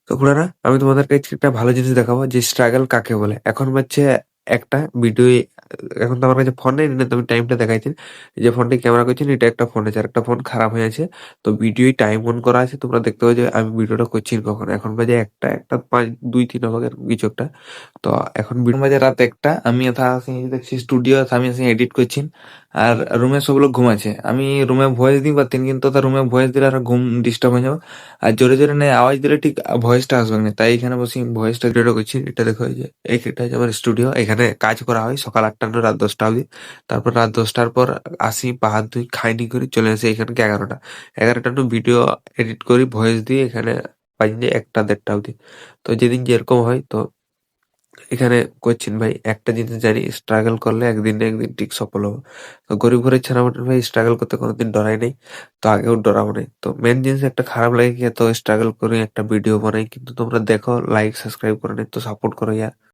তো খুড়ারা আমি তোমাদেরকে আজকে একটা ভালো জিনিস দেখাবো যে স্ট্রাগল কাকে বলে। এখন বাজছে একটা ভিডিও, এখন তো আমার কাছে ফোন নেই, না তো আমি টাইমটা দেখাইছি। যে ফোনটি ক্যামেরা করছি এটা একটা ফোন আছে, আর একটা ফোন খারাপ হয়ে আছে। তো ভিডিও টাইম অন করা আছে, তোমরা দেখতে পাচ্ছ যে আমি ভিডিওটা করছি কখন। এখন বাজে একটা একটা 5, 2, 3 হবে এরকম কিছু একটা। তো এখন বাজে রাত একটা, আমি দেখছি স্টুডিও আমি এডিট করছি, আর রুমে সব লোক ঘুমাচ্ছে। আমি রুমে ভয়েস দিই পারতেন, কিন্তু তার রুমে ভয়েস দিলে আর ঘুম ডিস্টার্ব হয়ে যাবে, আর জোরে জোরে নেই আওয়াজ দিলে ঠিক ভয়েসটা আসবে না। তাই এখানে বসে ভয়েসটা রেডিও করছি। এটা দেখো এই যে এইটা হচ্ছে আমার স্টুডিও, এখানে কাজ করা হয় সকাল 8টা থেকে রাত 10টা অবধি। তারপর রাত 10টার পর আসি, পা হাত ধুই, খাইনি করে চলে আসি এখানকে 11টা টু ভিডিও এডিট করি, ভয়েস দিয়ে এখানে পাই যে 1টা 1:30 অবধি। তো যেদিন যেরকম হয় তো এখানে করছেন ভাই। একটা জিনিস জানি, স্ট্রাগল করলে একদিন না একদিন ঠিক সফল হবো। তো গরিব ঘরের ছেলে আমার ভাই স্ট্রাগল করতে কোনোদিন ডরাই নাই, তো আগেও ডরাবো নাই। তো মেন জিনিস একটা খারাপ লাগে কি, এত স্ট্রাগল করে একটা ভিডিও বানাই, কিন্তু তোমরা দেখো, লাইক সাবস্ক্রাইব করে নি, তো সাপোর্ট করো ইয়ার।